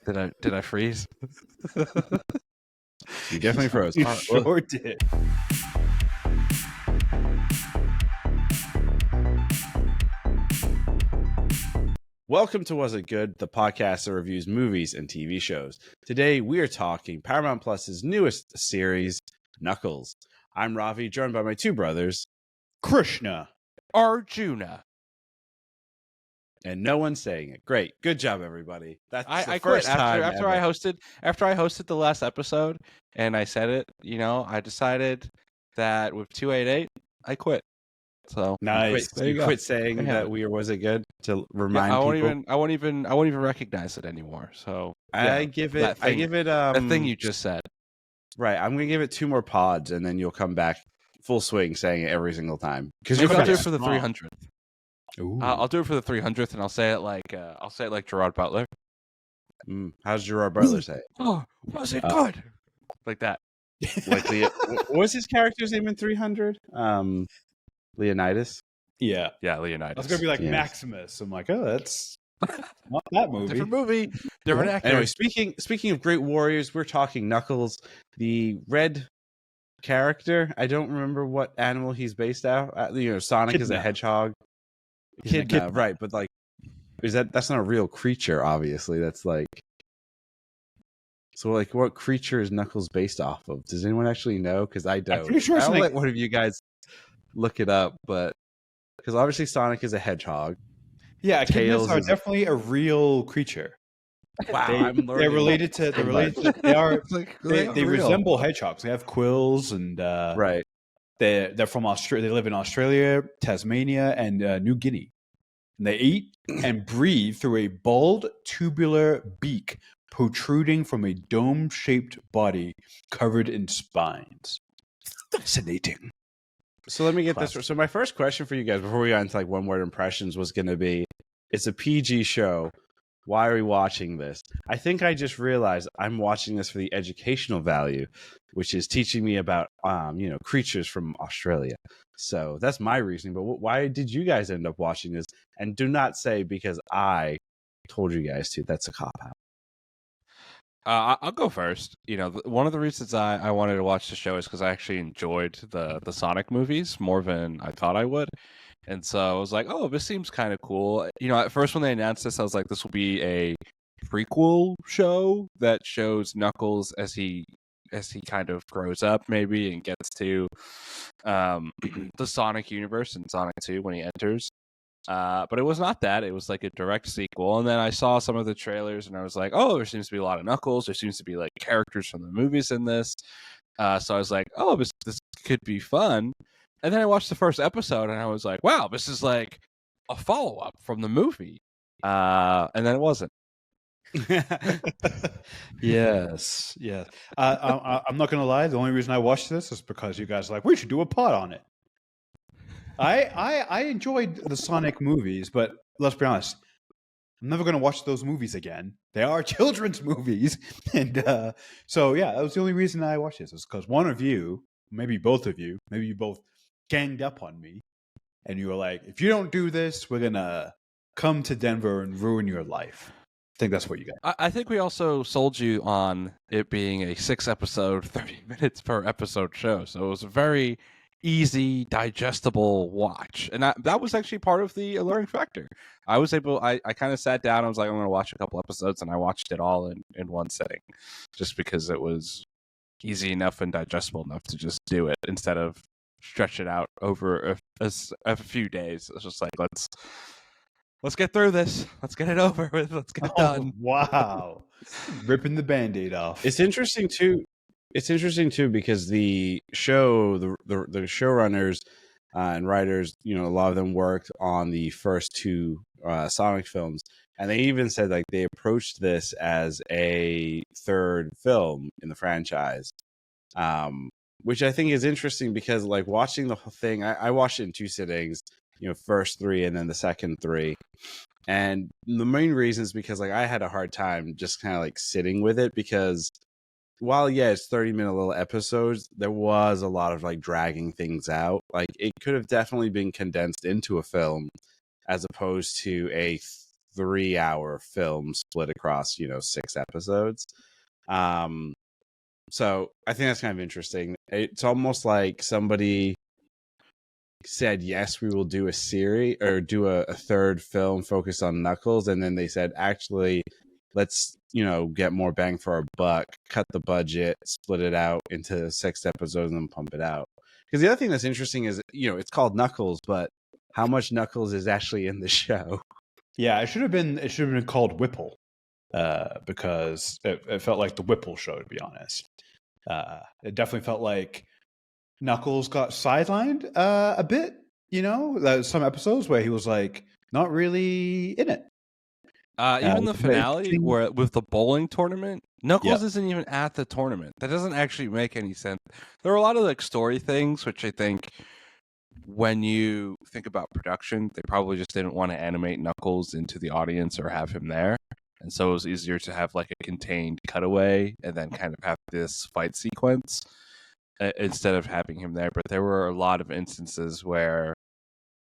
Did I freeze? You definitely froze. You sure did. Welcome to Was It Good, the podcast that reviews movies and TV shows. Today we are talking Paramount Plus's newest series, Knuckles. I'm Ravi, joined by my two brothers, Krishna. Arjuna. and no one's saying it. Great, good job, everybody. That's I the quit first time after I hosted the last episode, and I said it. I decided that with 288, I quit. So Nice. You quit saying that we were Was It Good to remind people. I won't even recognize it anymore. So I give it the thing you just said. Right, I'm gonna give it 2 more pods, and then you'll come back full swing saying it every single time. Because I'll do it for the 300th. Ooh. I'll do it for the 300th, and I'll say it like Gerard Butler. How's Gerard Butler say it? Oh, was it good? Like that. Like what was his character's name in 300? Leonidas. Yeah. Leonidas. I was going to be like Maximus. I'm like, oh, that's not that movie. Different movie, different actor. Anyway, speaking of great warriors, we're talking Knuckles, the red character. I don't remember what animal he's based out. Sonic is a hedgehog. Kidna, right? But like, that's not a real creature? Obviously, that's like. So, like, what creature is Knuckles based off of? Does anyone actually know? Because I don't. I'm pretty sure I'll let one of you guys look it up, but because obviously Sonic is a hedgehog. Yeah, echidnas are definitely a real creature. Wow, they're related to. They resemble hedgehogs. They have quills and right. They're from Australia. They live in Australia, Tasmania, and New Guinea. And they eat and breathe through a bald tubular beak protruding from a dome-shaped body covered in spines. Fascinating. So let me get this. So my first question for you guys before we got into like one-word impressions was going to be, it's a PG show. Why are we watching this? I think I just realized I'm watching this for the educational value, which is teaching me about, creatures from Australia. So that's my reasoning. But why did you guys end up watching this? And do not say because I told you guys to. That's a cop-out. I'll go first. One of the reasons I wanted to watch the show is because I actually enjoyed the Sonic movies more than I thought I would. And so I was like, oh, this seems kind of cool. At first when they announced this, I was like, this will be a prequel show that shows Knuckles as he kind of grows up maybe and gets to the Sonic universe in Sonic 2 when he enters. But it was not that. It was like a direct sequel. And then I saw some of the trailers and I was like, oh, there seems to be a lot of Knuckles. There seems to be like characters from the movies in this. So I was like, oh, this could be fun. And then I watched the first episode and I was like, wow, this is like a follow-up from the movie. And then it wasn't. Yes. I'm not going to lie. The only reason I watched this is because you guys are like, we should do a pod on it. I enjoyed the Sonic movies, but let's be honest, I'm never going to watch those movies again. They are children's movies. And so, yeah, that was the only reason I watched this. Is because one of you, maybe both of you, maybe you both ganged up on me. And you were like, if you don't do this, we're going to come to Denver and ruin your life. I think that's what you got. I think we also sold you on it being a 6-episode, 30 minutes per episode show. So it was a very easy, digestible watch. And that was actually part of the alluring factor. I kind of sat down and was like, I'm going to watch a couple episodes, and I watched it all in one sitting just because it was easy enough and digestible enough to just do it instead of stretch it out over a few days. It's just like, let's get through this. Let's get it over with. Let's get it done. Wow. Ripping the Band-Aid off. It's interesting too because the show, the showrunners and writers, a lot of them worked on the first 2 Sonic films, and they even said like they approached this as a 3rd film in the franchise, which I think is interesting because like watching the whole thing, I watched it in 2 sittings, first 3 and then the second 3, and the main reason is because like I had a hard time just kind of like sitting with it because while it's 30-minute little episodes, there was a lot of like dragging things out. Like it could have definitely been condensed into a film as opposed to a 3-hour film split across 6 episodes. So I think that's kind of interesting. It's almost like somebody said, yes, we will do a series or do a third film focused on Knuckles, and then they said, actually, let's get more bang for our buck, cut the budget, split it out into 6 episodes, and then pump it out. Because the other thing that's interesting is it's called Knuckles, but how much Knuckles is actually in the show? Yeah, it should have been called Whipple, because it felt like the Whipple show, to be honest. It definitely felt like Knuckles got sidelined a bit. Some episodes where he was like not really in it. Even the finale, where with the bowling tournament, Knuckles isn't even at the tournament. That doesn't actually make any sense. There are a lot of like story things, which I think, when you think about production, they probably just didn't want to animate Knuckles into the audience or have him there, and so it was easier to have like a contained cutaway and then kind of have this fight sequence instead of having him there. But there were a lot of instances where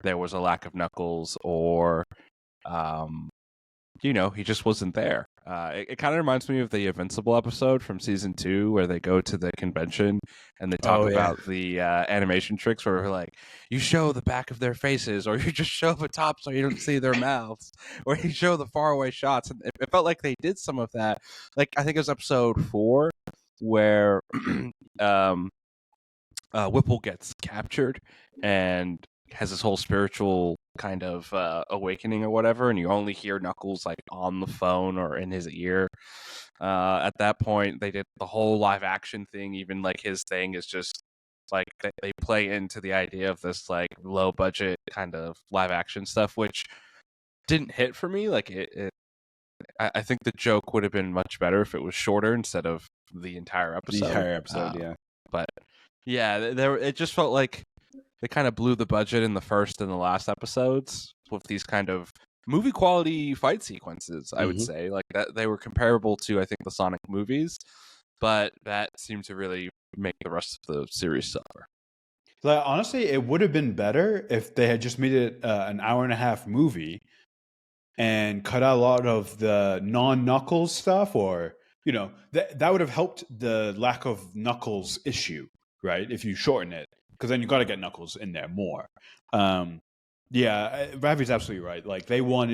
there was a lack of Knuckles, or he just wasn't there. It kind of reminds me of the Invincible episode from season 2 where they go to the convention and they talk about the animation tricks where like you show the back of their faces, or you just show the top so you don't see their mouths, or you show the faraway shots. And it felt like they did some of that. Like I think it was episode 4 where Whipple gets captured and has this whole spiritual kind of awakening or whatever, and you only hear Knuckles like on the phone or in his ear. At that point, they did the whole live action thing. Even like his thing is just like they play into the idea of this like low budget kind of live action stuff, which didn't hit for me. Like I think the joke would have been much better if it was shorter instead of the entire episode. Yeah. But yeah, it just felt like they kind of blew the budget in the first and the last episodes with these kind of movie quality fight sequences, I would say. Like that, they were comparable to, I think, the Sonic movies, but that seemed to really make the rest of the series suffer. Like, honestly, it would have been better if they had just made it an hour-and-a-half movie and cut out a lot of the non-Knuckles stuff, or that would have helped the lack of Knuckles issue, right? If you shorten it, because then you got to get Knuckles in there more. Ravi's absolutely right. Like they were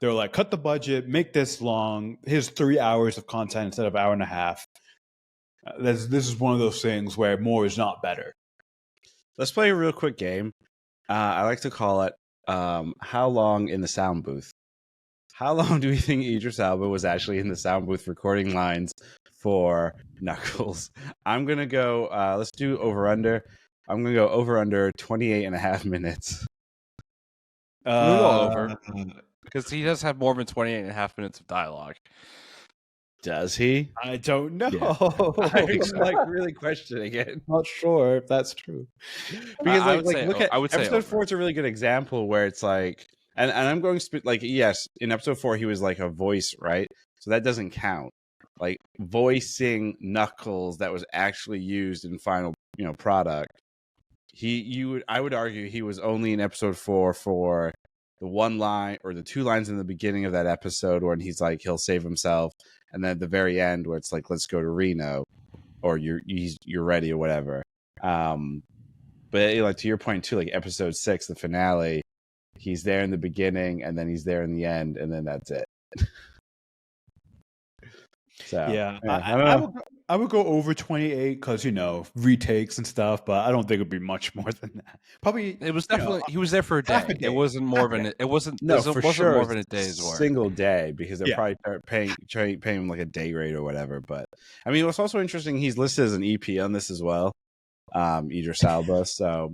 like, cut the budget, make this long. Here's 3 hours of content instead of hour and a half. This is one of those things where more is not better. Let's play a real quick game. I like to call it how long in the sound booth. How long do we think Idris Elba was actually in the sound booth recording lines for Knuckles? I'm going to go, let's do over-under. I'm going to go over-under 28.5 minutes. We'll go over. Because he does have more than 28.5 minutes of dialogue. Does he? I don't know. Yeah. I'm like really questioning it. Not sure if that's true. Because look at episode 4 is a really good example where it's like, and I'm going like, yes, in episode 4 he was like a voice, right? So that doesn't count. Like voicing Knuckles that was actually used in final, product. I would argue he was only in episode 4 for the one line or the 2 lines in the beginning of that episode when he's like, he'll save himself. And then at the very end where it's like, let's go to Reno, or you're ready or whatever. But like to your point too, like episode 6, the finale, he's there in the beginning and then he's there in the end, and then that's it. So yeah, I would go over 28 because retakes and stuff, but I don't think it'd be much more than that. Probably it was definitely he was there for a day. It wasn't more than it wasn't. No, it for wasn't sure, more than a day's work. Single day, because they're probably paying him like a day rate or whatever. But I mean, what's also interesting, he's listed as an EP on this as well, Idris Elba. So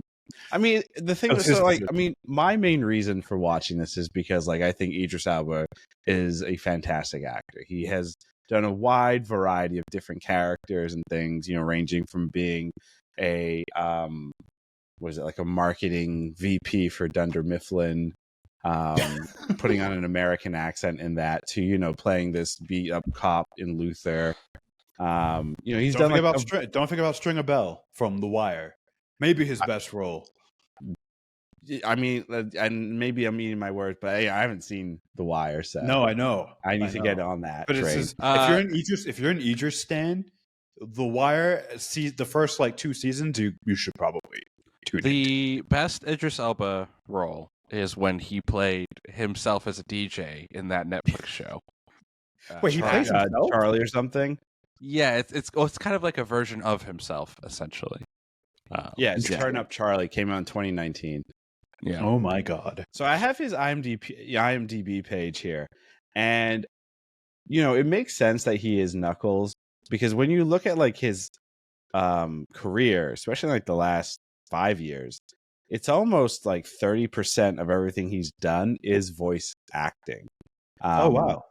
I mean, the thing is, my main reason for watching this is because like I think Idris Elba is a fantastic actor. He has done a wide variety of different characters and things, ranging from being a like a marketing VP for Dunder Mifflin, putting on an American accent in that, to playing this beat up cop in Luther. He's don't think about Stringer Bell from The Wire. Maybe his best role. I mean, and maybe I'm eating my words, but I haven't seen The Wire, so No, I know. I need I to know. get on that But it's train. just, if you're an Idris stan, The Wire, the first like 2 seasons, you should probably tune in. The best Idris Elba role is when he played himself as a DJ in that Netflix show. Wait, he plays himself? Charlie or something. Yeah, it's kind of like a version of himself, essentially. Yeah, it's Turn Up Charlie came out in 2019. Yeah. Oh my god. So I have his IMDb page here, and it makes sense that he is Knuckles because when you look at like his career, especially like the last 5 years, it's almost like 30% of everything he's done is voice acting. Oh wow.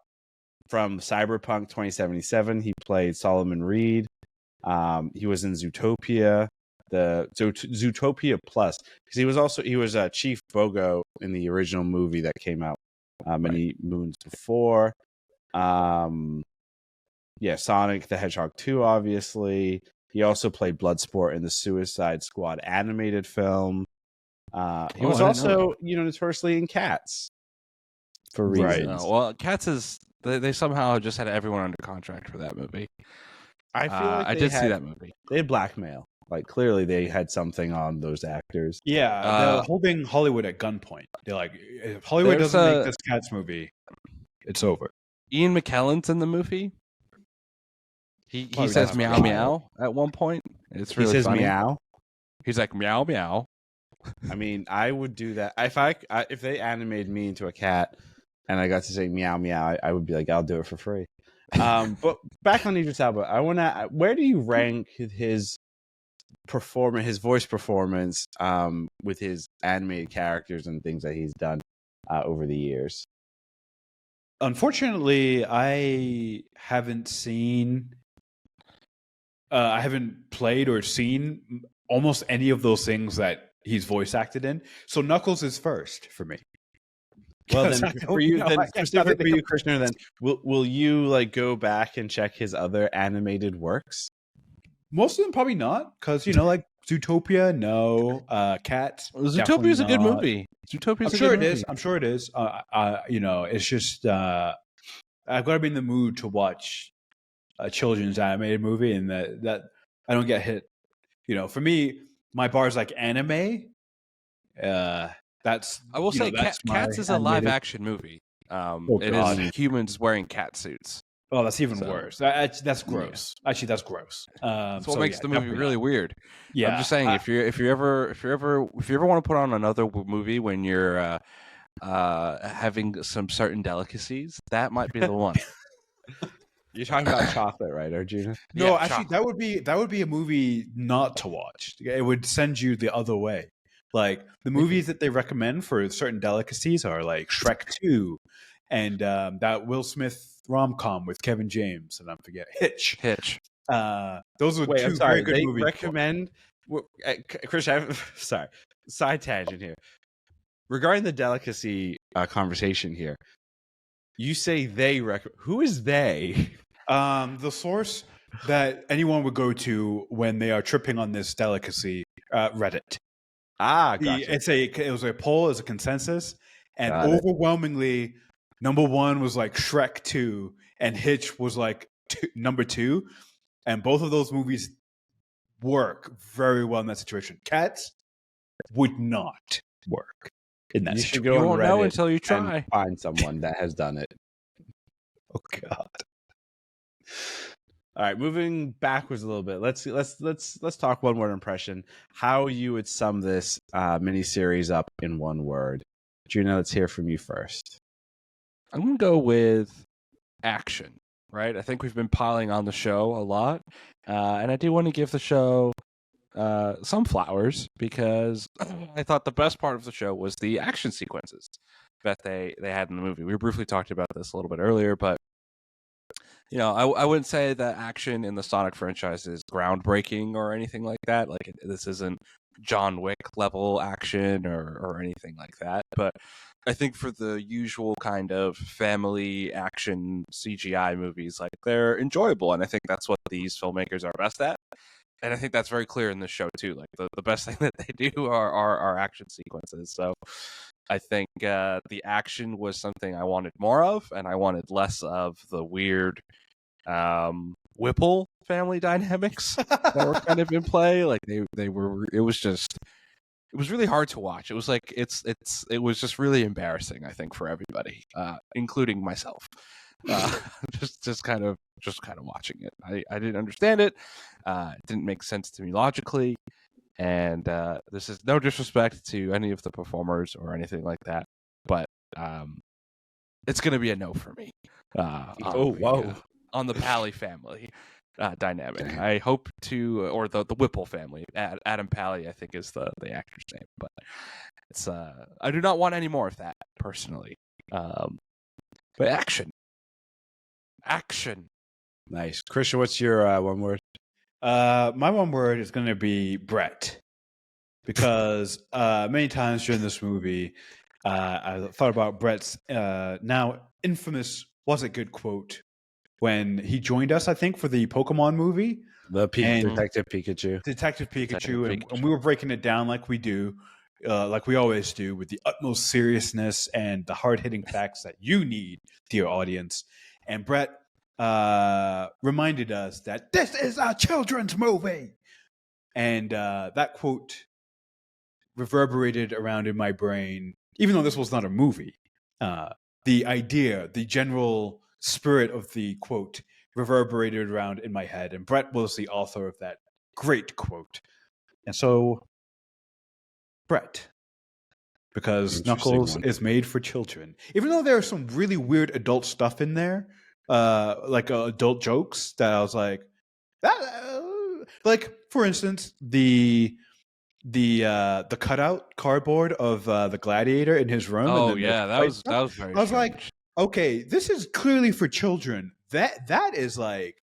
From Cyberpunk 2077, he played Solomon Reed. He was in Zootopia, Zootopia Plus, because he was Chief Bogo in the original movie that came out many moons before. Sonic the Hedgehog 2, obviously. He also played Bloodsport in the Suicide Squad animated film. He was also, notoriously in Cats for reasons. Right. Well, Cats is they somehow just had everyone under contract for that movie. I feel like I did see that movie. They had blackmail. Like clearly, they had something on those actors. Yeah, they're holding Hollywood at gunpoint. They're like, if Hollywood doesn't make this Cats movie, it's over. Ian McKellen's in the movie. He says meow meow at one point. It's really funny. Meow. He's like meow meow. I mean, I would do that if they animated me into a cat and I got to say meow meow. I would be like, I'll do it for free. But back on Idris Elba, where do you rank his performance, his voice performance, with his animated characters and things that he's done over the years? Unfortunately, I haven't played or seen almost any of those things that he's voice acted in. So Knuckles is first for me. Well, then for you, specifically for you, Krishna, then will you like go back and check his other animated works? Most of them probably not, because like Zootopia, no. Cats. Zootopia is a good movie. Zootopia's I'm sure it is. I'm sure it is. It's just I've got to be in the mood to watch a children's animated movie, and that I don't get hit. For me, my bar is like anime. That's I will say Cats is a live action movie. It is humans wearing cat suits. Oh, that's even worse. That's gross. Yeah. Actually, that's gross. That's what makes the movie really weird. Yeah, I'm just saying, if you ever want to put on another movie when you're having some certain delicacies, that might be the one. You're talking about chocolate, right, Arjuna? No, actually, that would be a movie not to watch. It would send you the other way. Like the movies that they recommend for certain delicacies are like Shrek 2 and that Will Smith rom-com with Kevin James, and I forget Hitch. Those are two very good movies. They recommend. Chris, sorry, side tangent here. Regarding the delicacy conversation here, you say they recommend. Who is they? The source that anyone would go to when they are tripping on this delicacy, Reddit. Gotcha. It was a poll, as a consensus, and overwhelmingly, number one was like Shrek 2, and Hitch was like number 2, and both of those movies work very well in that situation. Cats would not work in that situation. You won't know until you try. And find someone that has done it. Oh God. All right, moving backwards a little bit. Let's talk one word impression. How you would sum this miniseries up in one word? Gina, let's hear from you first. I'm gonna go with action. Right, I think we've been piling on the show a lot, and I do want to give the show some flowers because I thought the best part of the show was the action sequences that they had in the movie. We briefly talked about this a little bit earlier, but I wouldn't say that action in the Sonic franchise is groundbreaking or anything like that. Like this isn't John Wick level action or anything like that. But I think for the usual kind of family action CGI movies, like they're enjoyable, and I think that's what these filmmakers are best at. and I think that's very clear in this show too. Like the best thing that they do are action sequences. So I think the action was something I wanted more of, and I wanted less of the weird Whipple family dynamics that were kind of in play. Like they were. It was really hard to watch. It was like it was just really embarrassing, I think, for everybody, including myself. Just kind of watching it. I didn't understand it. It didn't make sense to me logically. And this is no disrespect to any of the performers or anything like that, but it's going to be a no for me. On the Pally family dynamic. I hope to, or the Whipple family. Adam Pally, I think, is the actor's name, but it's I do not want any more of that personally. But action. Nice, Christian. What's your one word? My one word is going to be Brett, because many times during this movie, I thought about Brett's now infamous "Was It Good" quote when he joined us, I think, for the Pokemon movie. Detective Pikachu. And we were breaking it down like we do, like we always do, with the utmost seriousness and the hard-hitting facts that you need, dear audience. And Brett reminded us that this is a children's movie. And that quote reverberated around in my brain, even though this was not a movie. The idea, the general spirit of the quote reverberated around in my head, and Brett was the author of that great quote. And so, Brett, because Knuckles is made for children, even though there are some really weird adult stuff in there, like adult jokes that I was like, like for instance, the cutout cardboard of the gladiator in his room. Oh yeah, that was very. I was strange. like, okay, this is clearly for children. That is like,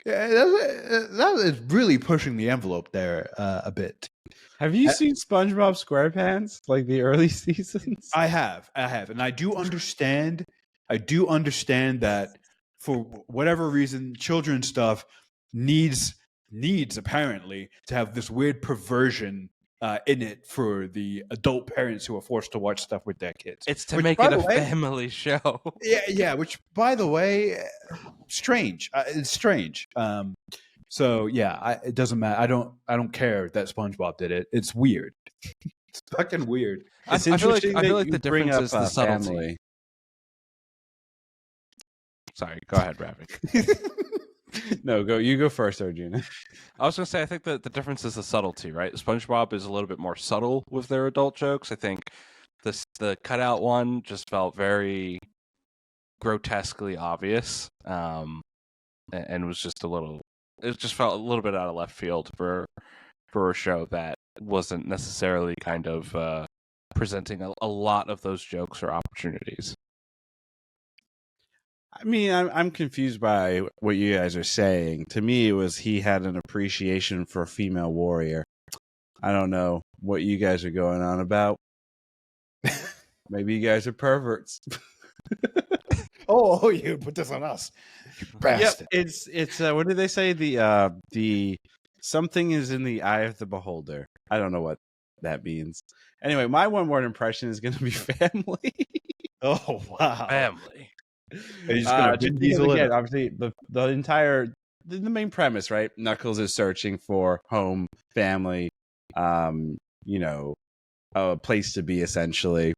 that is really pushing the envelope there a bit. Have you seen SpongeBob SquarePants, like the early seasons? I have, and I do understand that for whatever reason, children's stuff needs apparently to have this weird perversion in it for the adult parents who are forced to watch stuff with their kids. It's to make it a family show. Yeah. Which, by the way, strange. It's strange. So yeah, it doesn't matter. I don't care that SpongeBob did it. It's weird. It's fucking weird. It's I feel interesting like the bring difference up is the subtlety. family. Sorry, go ahead, Ravi. No, you go first, Arjuna. I was going to say, I think that the difference is the subtlety, right? SpongeBob is a little bit more subtle with their adult jokes. I think the cutout one just felt very grotesquely obvious, and was just it just felt a little bit out of left field for a show that wasn't necessarily kind of presenting a lot of those jokes or opportunities. I mean, I'm confused by what you guys are saying. To me, it was he had an appreciation for a female warrior. I don't know what you guys are going on about. Maybe you guys are perverts. Oh, you put this on us, you bastard. Yep, it's what did they say? The something is in the eye of the beholder. I don't know what that means. Anyway, my one word impression is going to be family. Oh wow, Family. He's gonna again, obviously the main premise, right? Knuckles is searching for home, family, a place to be, essentially.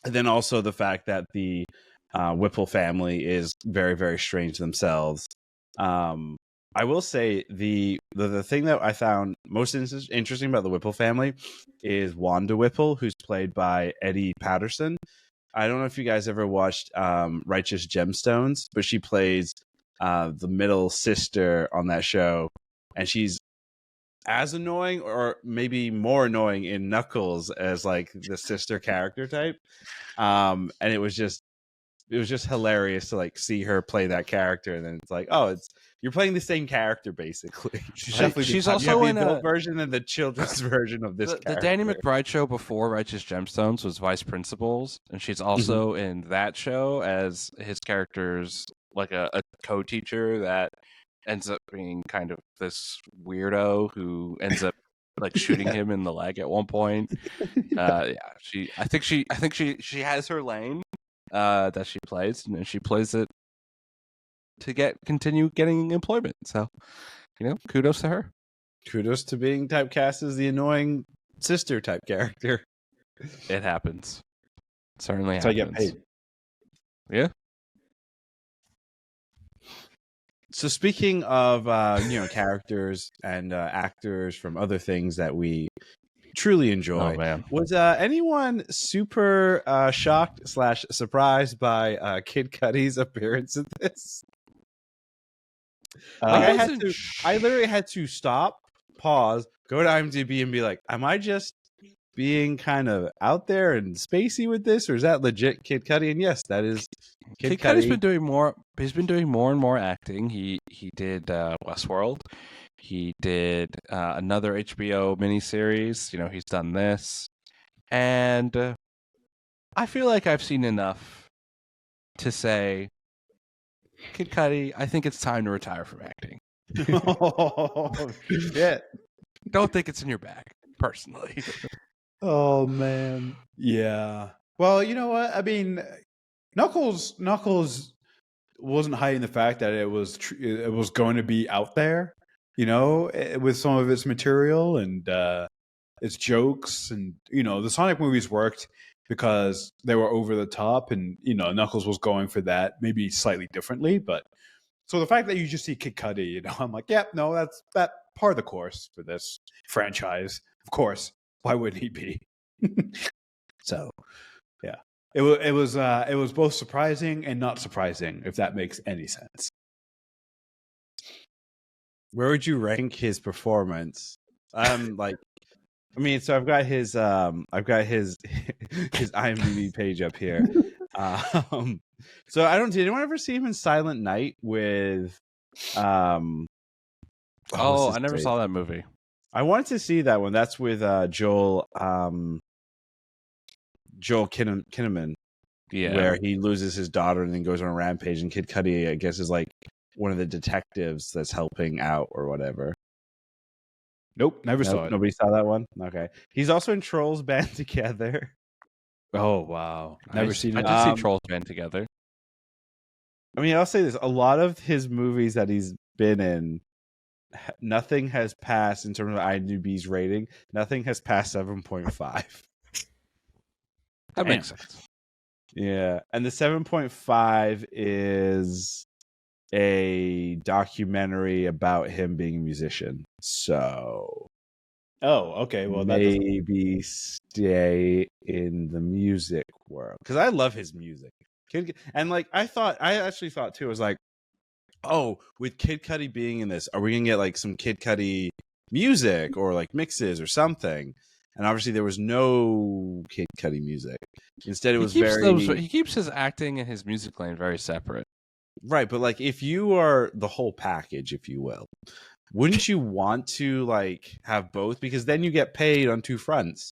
And then also the fact that the Whipple family is very, very strange themselves. I will say the thing that I found most interesting about the Whipple family is Wanda Whipple, who's played by Eddie Patterson. I don't know if you guys ever watched Righteous Gemstones, but she plays the middle sister on that show, and she's as annoying or maybe more annoying in Knuckles as like the sister character type. And it was just hilarious to like see her play that character, and then it's like, oh, you're playing the same character basically. She's also in the adult version and the children's version of this. The Danny McBride show before Righteous Gemstones was Vice Principals, and she's also in that show as his character's like a co-teacher that ends up being kind of this weirdo who ends up like shooting him in the leg at one point. Yeah, I think she has her lane that she plays, and she plays it to continue getting employment. So, kudos to her. Kudos to being typecast as the annoying sister type character. It happens. Certainly That's how happens. you get paid. Yeah. So speaking of characters and actors from other things that we truly enjoy, Oh man, was anyone super shocked / surprised by Kid Cudi's appearance in this? I literally had to stop, pause, go to IMDb, and be like, "Am I just being kind of out there and spacey with this, or is that legit Kid Cudi?" And yes, that is Kid Cudi's been doing more. He's been doing more and more acting. He did Westworld. He did another HBO miniseries. He's done this, and I feel like I've seen enough to say, Kid Cudi, I think it's time to retire from acting. Oh shit! Don't think it's in your bag, personally. Oh man, yeah. Well, you know what? I mean, Knuckles wasn't hiding the fact that it was going to be out there, with some of its material and its jokes, and the Sonic movies worked because they were over the top, and Knuckles was going for that, maybe slightly differently, but so the fact that you just see Kid Cudi, I'm like, yeah, no, that's that part of the course for this franchise, of course. Why wouldn't he be? So, yeah, it was both surprising and not surprising, if that makes any sense. Where would you rank his performance? So I've got his his IMDb page up here. So did anyone ever see him in Silent Night with I never saw that movie. I wanted to see that one. That's with Joel Kinnaman. Yeah, where he loses his daughter and then goes on a rampage, and Kid Cudi, I guess, is like one of the detectives that's helping out or whatever. Nope, never saw it. Nobody saw that one? Okay. He's also in Trolls Band Together. Oh, wow. Never seen it. I did see Trolls Band Together. I mean, I'll say this. A lot of his movies that he's been in, nothing has passed, in terms of IMDb's rating, nothing has passed 7.5. That makes sense. Yeah. And the 7.5 is a documentary about him being a musician. So... Oh, okay. Well, maybe stay in the music world, because I love his music. And like I actually thought too, it was like, oh, with Kid Cudi being in this, are we gonna get like some Kid Cudi music or like mixes or something? And obviously there was no Kid Cudi music. Instead, it was he keeps his acting and his music lane very separate. Right, but like if you are the whole package, if you will, wouldn't you want to like have both? Because then you get paid on two fronts,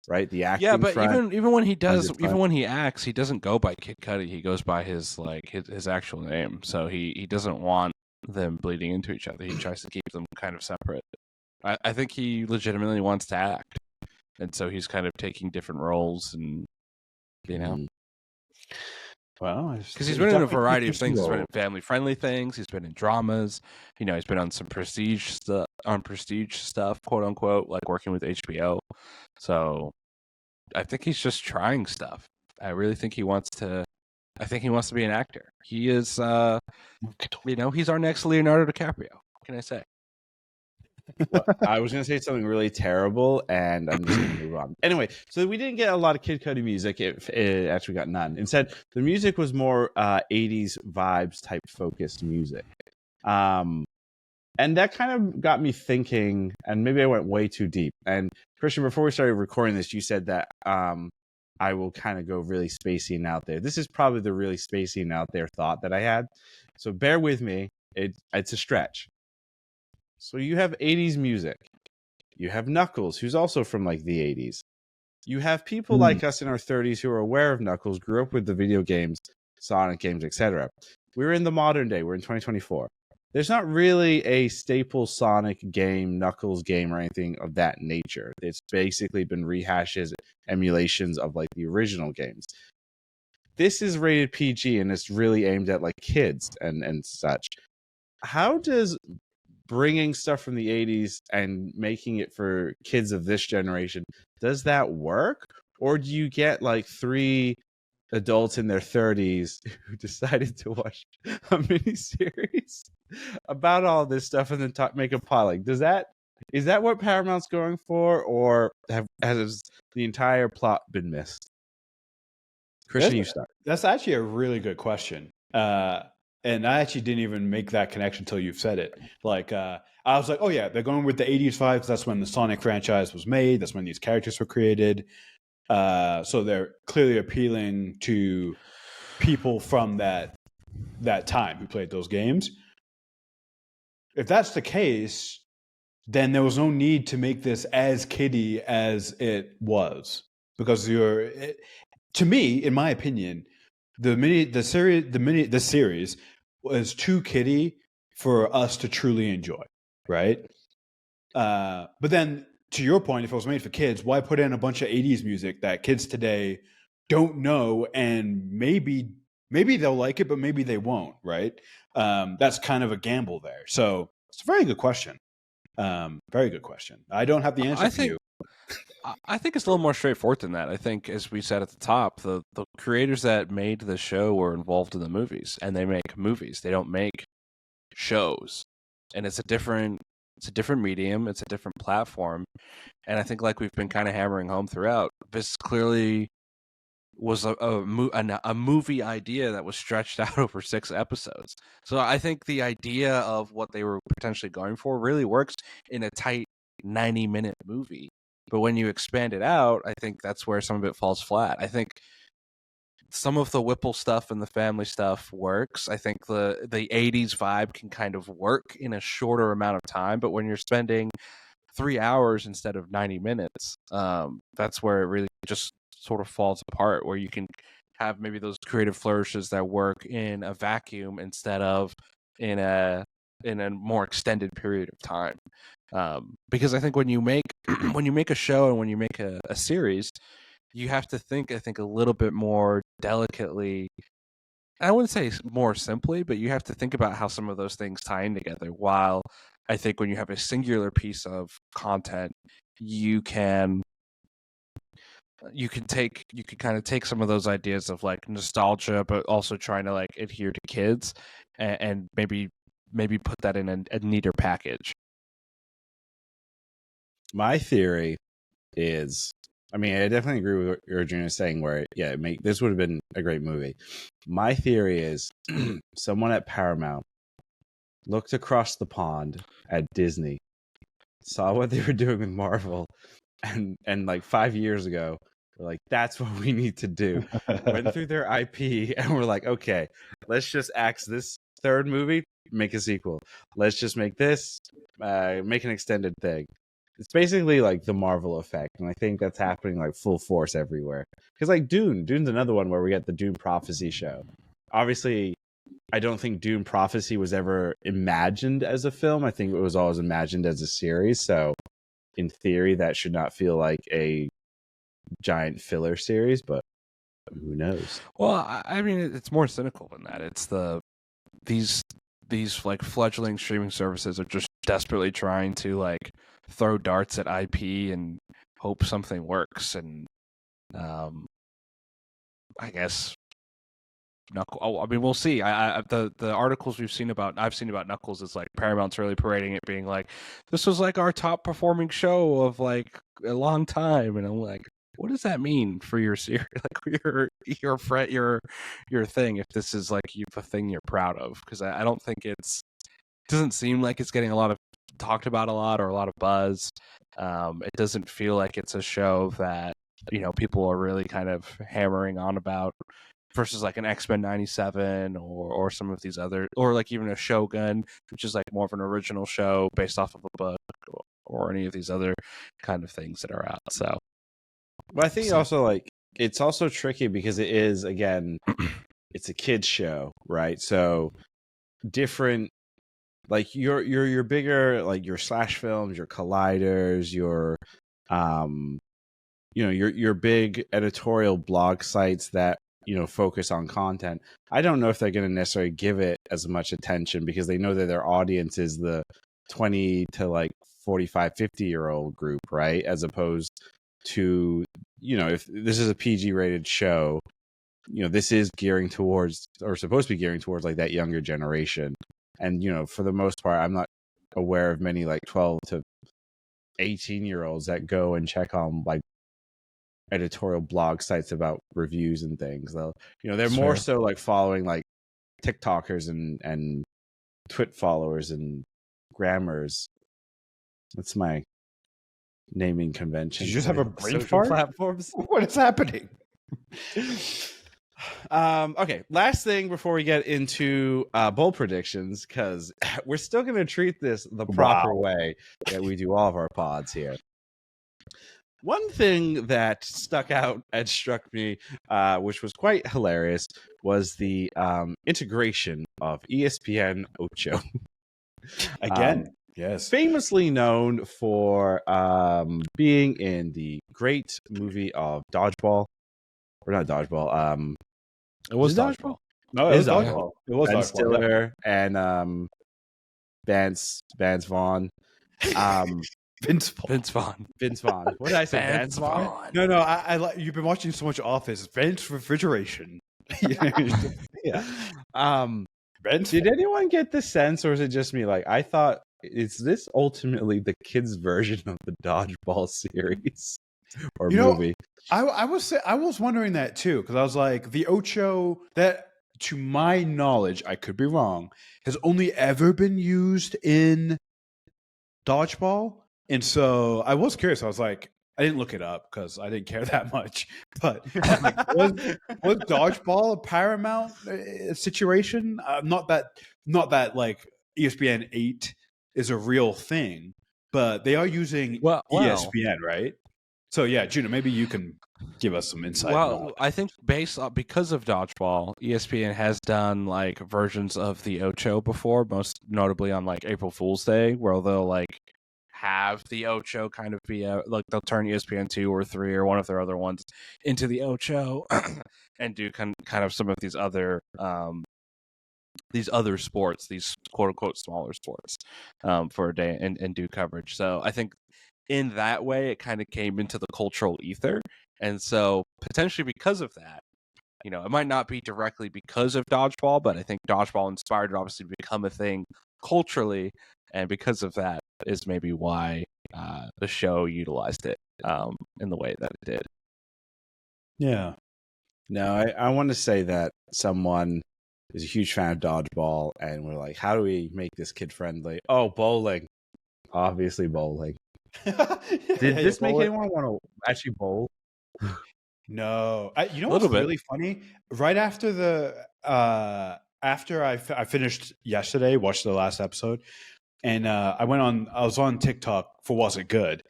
right? The acting. Yeah, but front, even when he does, even when he acts, he doesn't go by Kid Cudi. He goes by his actual name. So he doesn't want them bleeding into each other. He tries to keep them kind of separate. I think he legitimately wants to act, and so he's kind of taking different roles, and Well, because he's been in a variety of things. He's been in family-friendly things. He's been in dramas. He's been on some prestige stuff, quote unquote, like working with HBO. So I think he's just trying stuff. I really think he wants to. I think he wants to be an actor. He is, he's our next Leonardo DiCaprio. What can I say? Well, I was going to say something really terrible, and I'm just going to move on. Anyway, so we didn't get a lot of Kid Cudi music. It actually got none. Instead, the music was more 80s vibes type focused music. And that kind of got me thinking, and maybe I went way too deep. And Christian, before we started recording this, you said that I will kind of go really spacey and out there. This is probably the really spacey and out there thought that I had. So bear with me. It's a stretch. So you have 80s music. You have Knuckles, who's also from like the 80s. You have people like us in our 30s who are aware of Knuckles, grew up with the video games, Sonic games, etc. We're in the modern day. We're in 2024. there's not really a staple Sonic game, Knuckles game, or anything of that nature. It's basically been rehashes, emulations of like the original games. This is rated PG and it's really aimed at like kids and such. How does bringing stuff from the 80s and making it for kids of this generation, does that work? Or do you get like three adults in their 30s who decided to watch a miniseries about all this stuff and then make a pod? Like, is that what Paramount's going for, or has the entire plot been missed? Christian, you start. That's actually a really good question. And I actually didn't even make that connection until you've said it. Like, I was like, oh yeah, they're going with the 80s vibe because that's when the Sonic franchise was made. That's when these characters were created. So they're clearly appealing to people from that time who played those games. If that's the case, then there was no need to make this as kiddie as it was, because to me, in my opinion, the series was too kiddie for us to truly enjoy, right? But then, to your point, if it was made for kids, why put in a bunch of 80s music that kids today don't know, and maybe they'll like it, but maybe they won't, right? That's kind of a gamble there. So it's a very good question. Very good question. I don't have the answer for you. I think it's a little more straightforward than that. I think, as we said at the top, the creators that made the show were involved in the movies, and they make movies. They don't make shows, and it's a different medium. It's a different platform, and I think, like we've been kind of hammering home throughout, this clearly was a movie idea that was stretched out over 6 episodes. So I think the idea of what they were potentially going for really works in a tight 90-minute movie. But when you expand it out, I think that's where some of it falls flat. I think some of the Whipple stuff and the family stuff works. I think the 80s vibe can kind of work in a shorter amount of time. But when you're spending 3 hours instead of 90 minutes, that's where it really just sort of falls apart, where you can have maybe those creative flourishes that work in a vacuum instead of in a more extended period of time. Because I think when you make a show and when you make a series, you have to think, I think, a little bit more delicately. I wouldn't say more simply, but you have to think about how some of those things tie in together. While I think when you have a singular piece of content, you can kind of take some of those ideas of like nostalgia, but also trying to like adhere to kids, and maybe put that in a neater package. My theory is, I mean, I definitely agree with what Arjun is saying, where, yeah, this would have been a great movie. My theory is someone at Paramount looked across the pond at Disney, saw what they were doing with Marvel, and like 5 years ago, we're like, that's what we need to do. Went through their IP, and we're like, okay, let's just axe this third movie, make a sequel. Let's just make this, make an extended thing. It's basically like the Marvel effect, and I think that's happening like full force everywhere. Because like Dune's another one where we get the Dune Prophecy show. Obviously, I don't think Dune Prophecy was ever imagined as a film. I think it was always imagined as a series. So in theory, that should not feel like a giant filler series, but who knows? Well, I mean, it's more cynical than that. It's these like fledgling streaming services are just desperately trying to like throw darts at IP and hope something works. And I guess I mean, we'll see. The articles I've seen about Knuckles is like Paramount's really parading it, being like, this was like our top performing show of like a long time, and I'm like, what does that mean for your series, like your thing? If this is like the thing you're proud of, because I don't think it doesn't seem like it's getting talked about a lot or a lot of buzz. It doesn't feel like it's a show that people are really kind of hammering on about, versus like an X-Men 97 or some of these other, or like even a Shogun, which is like more of an original show based off of a book, or any of these other kind of things that are out. So, but I think also like it's also tricky because it is, again, it's a kids show, right? So different like your bigger, like your slash films, your colliders, your your big editorial blog sites that focus on content. I don't know if they're going to necessarily give it as much attention because they know that their audience is the 20 to like 45, 50-year-old group, right? As opposed to, if this is a PG rated show, this is gearing towards, or supposed to be gearing towards, like that younger generation. And for the most part, I'm not aware of many like 12 to 18-year-olds that go and check on like editorial blog sites about reviews and things. They're more so like following like TikTokers and Twit followers and grammars. That's my naming convention. Did you just have a brain social fart? platforms? What is happening? Okay, last thing before we get into bowl predictions, because we're still going to treat this the proper way that we do all of our pods here. One thing that stuck out and struck me, which was quite hilarious, was the integration of ESPN Ocho. Again, yes. Famously known for being in the great movie of Dodgeball. Or not Dodgeball. It was Dodgeball. No, it was Dodgeball. It was Ben Dodgeball. Stiller and Vance Vaughn. Vince Vaughn. What did I say? Vance Vaughn? No. I like. You've been watching so much Office. Vance Refrigeration. Yeah. Did anyone get the sense, or is it just me? Like, I thought, is this ultimately the kids' version of the Dodgeball series or movie? I was wondering that too, because I was like, the Ocho, that to my knowledge, I could be wrong, has only ever been used in Dodgeball. And so I was curious. I was like, I didn't look it up because I didn't care that much. But like, was Dodgeball a Paramount situation? Not that like ESPN 8 is a real thing, but they are using ESPN, right? So yeah, Juno, maybe you can give us some insight. Well, I think because of Dodgeball, ESPN has done like versions of the Ocho before, most notably on like April Fool's Day, where they'll like have the Ocho kind of be like they'll turn ESPN 2 or 3 or one of their other ones into the Ocho and do kind of some of these other sports, these quote unquote smaller sports for a day and do coverage. So I think in that way it kind of came into the cultural ether, and so potentially because of that, it might not be directly because of Dodgeball, but I think Dodgeball inspired it obviously to become a thing culturally, and because of that is maybe why the show utilized it in the way that it did. Yeah. No, I want to say that someone is a huge fan of Dodgeball, and we're like, how do we make this kid friendly? Oh, bowling. Obviously bowling. Did this make anyone want to actually bowl? No. What's really funny? Right after after I finished yesterday, watched the last episode, and I was on TikTok for Was It Good?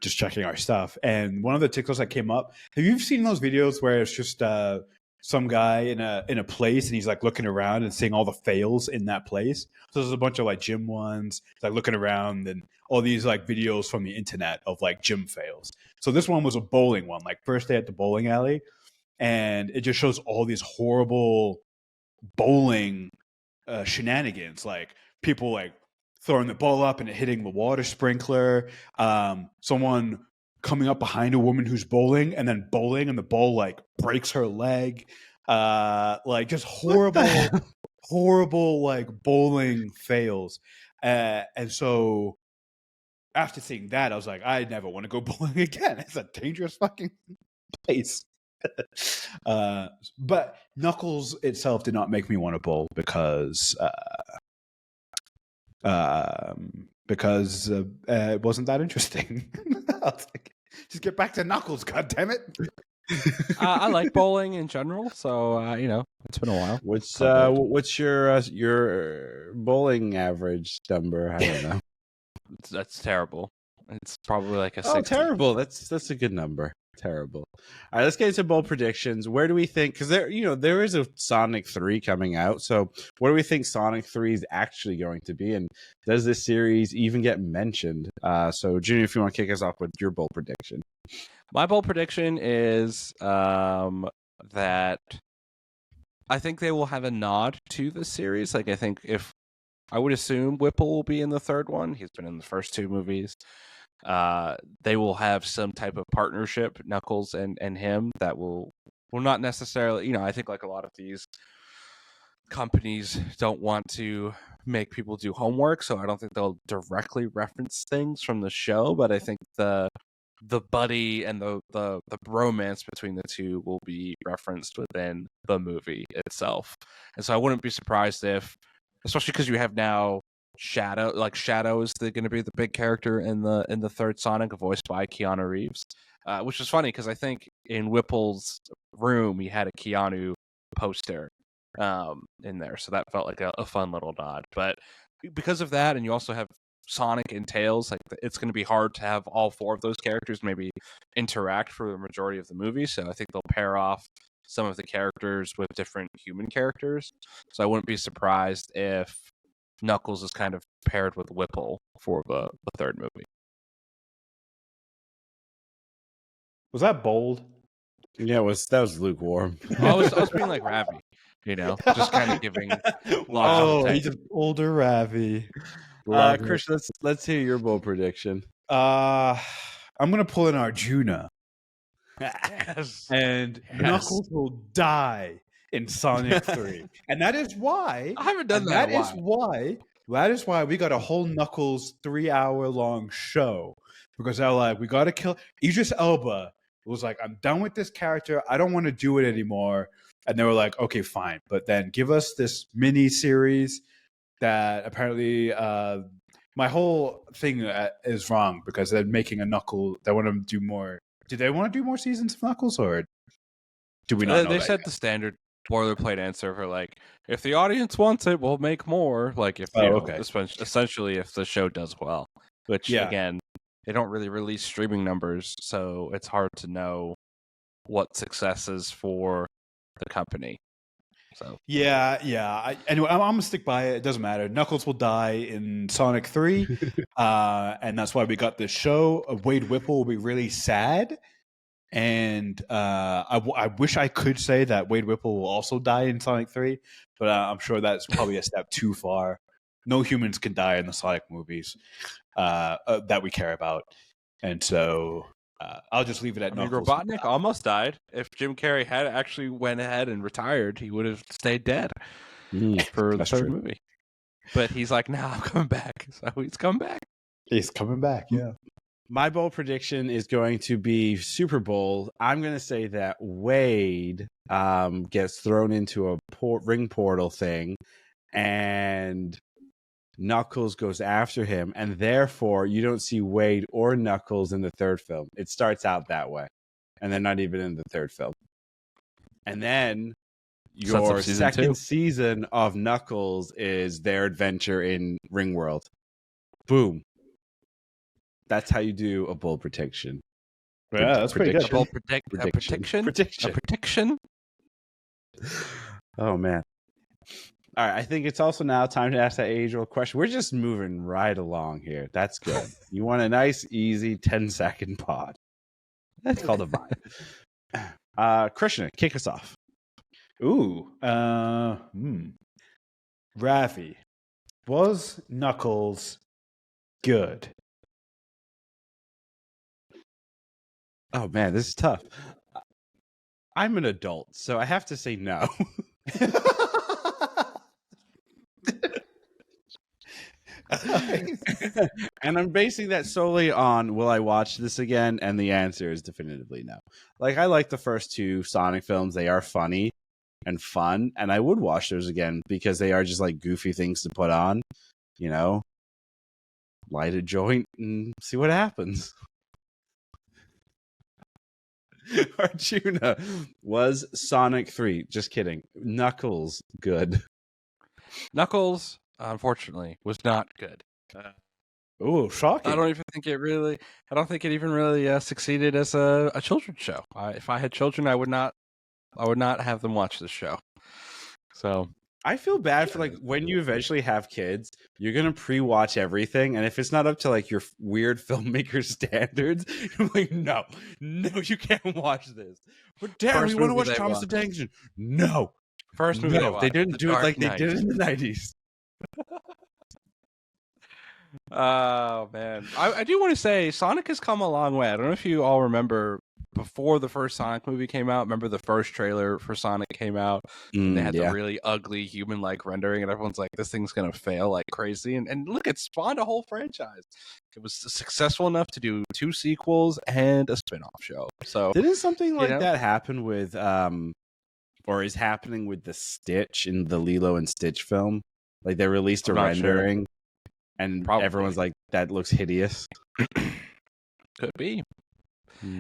Just checking our stuff. And one of the TikToks that came up, have you seen those videos where it's just some guy in a place and he's like looking around and seeing all the fails in that place? So there's a bunch of like gym ones, like looking around, and all these like videos from the internet of like gym fails. So this one was a bowling one, like first day at the bowling alley, and it just shows all these horrible bowling shenanigans, like people like throwing the ball up and it hitting the water sprinkler, someone coming up behind a woman who's bowling and then bowling and the ball like breaks her leg, like just horrible like bowling fails, and so after seeing that I was like, I never want to go bowling again. It's a dangerous fucking place. But Knuckles itself did not make me want to bowl because it wasn't that interesting. I was like, just get back to Knuckles, goddammit. I like bowling in general, so it's been a while. What's your bowling average number? I don't know. That's terrible. It's probably like a 60. Oh, terrible. That's a good number. Terrible. All right, let's get into bold predictions. Where do we think? Because there is a Sonic 3 coming out. So, what do we think Sonic 3 is actually going to be, and does this series even get mentioned? So, Junior, if you want to kick us off with your bold prediction. My bold prediction is that I think they will have a nod to the series. Like, I would assume Whipple will be in the third one. He's been in the first two movies. They will have some type of partnership, Knuckles and him, that will not necessarily, I think like a lot of these companies don't want to make people do homework, so I don't think they'll directly reference things from the show, but I think the buddy and the bromance between the two will be referenced within the movie itself. And so I wouldn't be surprised if, especially because you have now Shadow is going to be the big character in the third Sonic, voiced by Keanu Reeves, which is funny because I think in Whipple's room he had a Keanu poster in there, so that felt like a fun little nod. But because of that, and you also have Sonic and Tails, like it's going to be hard to have all four of those characters maybe interact for the majority of the movie. So I think they'll pair off some of the characters with different human characters. So I wouldn't be surprised if Knuckles is kind of paired with Whipple for the third movie. Was that bold? Yeah, that was lukewarm. I was being like Ravi, just kind of giving. He's an older Ravi. Chris, let's hear your bold prediction. I'm gonna pull in Arjuna. Yes. And Knuckles will die in Sonic 3. And that is why I haven't done that. That is why we got a whole Knuckles 3-hour-long show. Because they're like, we gotta kill Idris Elba was like, I'm done with this character. I don't want to do it anymore. And they were like, okay, fine. But then give us this mini series that apparently my whole thing is wrong because they're making a Knuckles. They want to do more. Do they want to do more seasons of Knuckles, or do we not know they that said yet? the standard boilerplate answer for like, if the audience wants it, we'll make more. Like if essentially if the show does well, which again, they don't really release streaming numbers, so it's hard to know what success is for the company. So anyway, I'm gonna stick by it. It doesn't matter. Knuckles will die in Sonic 3, and that's why we got this show. Wade Whipple will be really sad, and I wish I could say that Wade Whipple will also die in Sonic 3, but I'm sure that's probably a step too far. No humans can die in the Sonic movies that we care about, and so I'll just leave it at Knuckles. Robotnik almost died. If Jim Carrey had actually went ahead and retired, he would have stayed dead for the third movie. But he's like, nah, I'm coming back. So he's coming back. He's coming back, yeah. My bold prediction is going to be super bold. I'm going to say that Wade gets thrown into a ring portal thing, and Knuckles goes after him, and therefore you don't see Wade or Knuckles in the third film. It starts out that way, and they're not even in the third film. And then your second season of Knuckles is their adventure in Ringworld. Boom. That's how you do a bold prediction. Yeah, that's pretty good. A bold prediction. Oh, man. All right, I think it's also now time to ask that age-old question. We're just moving right along here. That's good. You want a nice, easy 10-second pod. That's called a vibe. Krishna, kick us off. Ooh. Ravi. Was Knuckles good? Oh, man, this is tough. I'm an adult, so I have to say no. And I'm basing that solely on, will I watch this again? And the answer is definitively no. Like, I like the first two Sonic films. They are funny and fun, and I would watch those again because they are just like goofy things to put on, light a joint and see what happens. Arjuna, was Sonic 3, just kidding, Knuckles good? Knuckles, unfortunately, was not good. Oh, shocking! I don't even think it really. I don't think it even really succeeded as a children's show. If I had children, I would not have them watch this show. So I feel bad for like when you eventually have kids, you're gonna pre-watch everything, and if it's not up to like your weird filmmaker standards, you're like, no, you can't watch this. But Dad, First we want to movie watch they Thomas the watched. Tank Engine. No, first movie no, they didn't do it like they did in the 90s. Oh man, I do want to say Sonic has come a long way. I don't know if you all remember before the first Sonic movie came out. Remember the first trailer for Sonic came out, and they had the really ugly human-like rendering, and everyone's like, "This thing's gonna fail like crazy." And look, it spawned a whole franchise. It was successful enough to do 2 sequels and a spin-off show. So didn't something like that happen with or is happening with the Stitch in the Lilo and Stitch film? Like they released a rendering. Sure. And everyone's like, that looks hideous. Could be.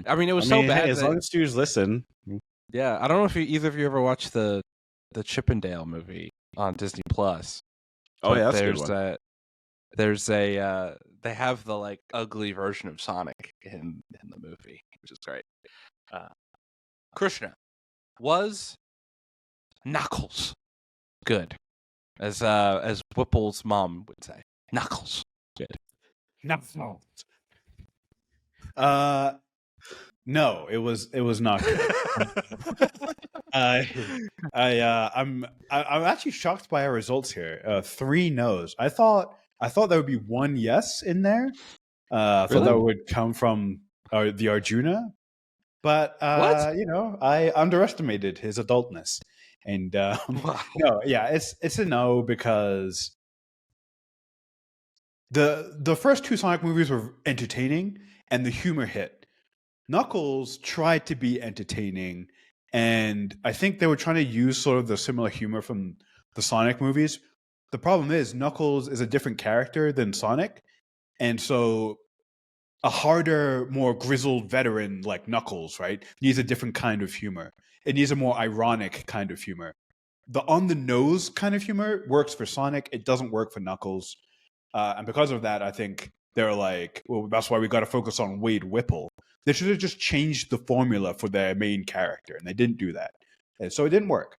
I mean, it was so bad. Hey, as long as students listen. Yeah, I don't know if either of you ever watched the Chippendale movie on Disney Plus. Oh yeah, that's a good one. There's a they have the like ugly version of Sonic in the movie, which is great. Krishna, was Knuckles good? As Whipple's mom would say. Knuckles. Good. Knuckles. No, it was not good. I'm actually shocked by our results here. 3 no's. I thought there would be 1 yes in there. I thought that would come from the Arjuna, but I underestimated his adultness. And wow. No, yeah, it's a no because the first 2 Sonic movies were entertaining and the humor hit. Knuckles tried to be entertaining, and I think they were trying to use sort of the similar humor from the Sonic movies. The problem is Knuckles is a different character than Sonic, and so a harder, more grizzled veteran like Knuckles, right, needs a different kind of humor. It needs a more ironic kind of humor. The on-the-nose kind of humor works for Sonic. It doesn't work for Knuckles. And because of that, I think they're like, well, that's why we got to focus on Wade Whipple. They should have just changed the formula for their main character, and they didn't do that. And so it didn't work.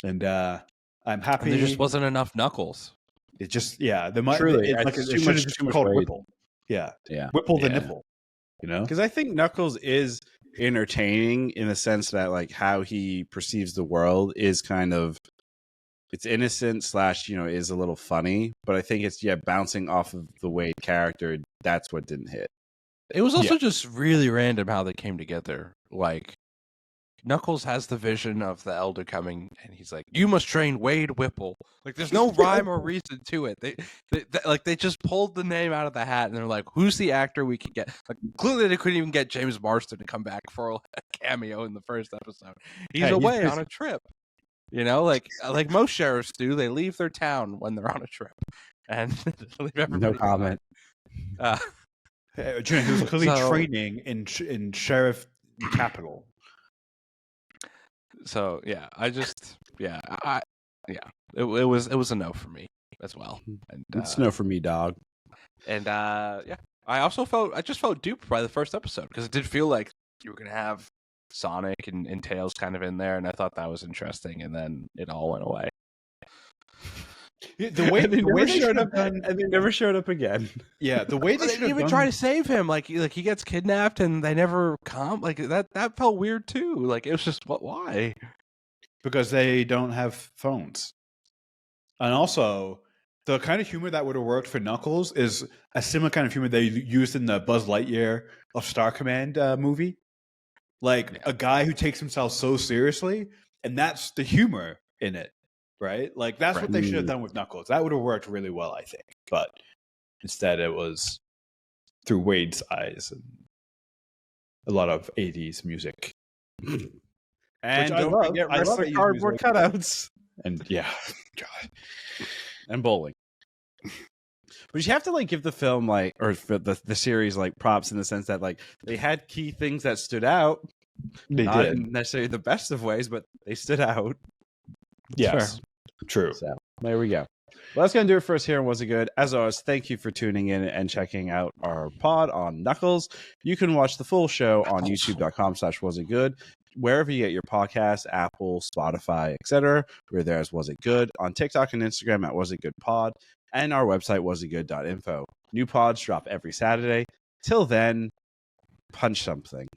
And I'm happy. And there just wasn't enough Knuckles. It just, it should have just called Whipple. Yeah. Whipple the nipple. You know? Because I think Knuckles is entertaining in the sense that like how he perceives the world is kind of, it's innocent / is a little funny, but I think it's bouncing off of the Wade character. That's what didn't hit. It was also just really random how they came together. Like Knuckles has the vision of the Elder coming, and he's like, "You must train Wade Whipple." Like, there's no rhyme or reason to it. They just pulled the name out of the hat, and they're like, "Who's the actor we could get?" Like, clearly they couldn't even get James Marsden to come back for a cameo in the first episode. He's away on a trip. You know, like most sheriffs do. They leave their town when they're on a trip, and leave everybody. No comment. He was clearly training in sheriff capital. So yeah, it was a no for me as well. And it's no for me, dog. And I just felt duped by the first episode because it did feel like you were gonna have Sonic and Tails kind of in there, and I thought that was interesting, and then it all went away. The way they showed up, and they never showed up again. Yeah, the way they didn't even try to save him. Like he gets kidnapped, and they never come. Like that felt weird too. Like it was just why? Because they don't have phones, and also the kind of humor that would have worked for Knuckles is a similar kind of humor they used in the Buzz Lightyear of Star Command movie. Like a guy who takes himself so seriously, and that's the humor in it. Right? Like, that's what they should have done with Knuckles. That would have worked really well, I think. But instead, it was through Wade's eyes and a lot of 80s music. And don't forget wrestling cardboard cutouts. And, God. And bowling. But you have to, like, give the film, like, or the series, like, props in the sense that, like, they had key things that stood out. They Not did. in necessarily the best of ways, but they stood out. Yes. True. So there we go. Well, that's going to do it for us here on Was It Good? As always, thank you for tuning in and checking out our pod on Knuckles. You can watch the full show on youtube.com/wasitgood. Wherever you get your podcasts, Apple, Spotify, etc. We're there as Was It Good. On TikTok and Instagram at Was It Good Pod. And our website, wasitgood.info. New pods drop every Saturday. Till then, punch something.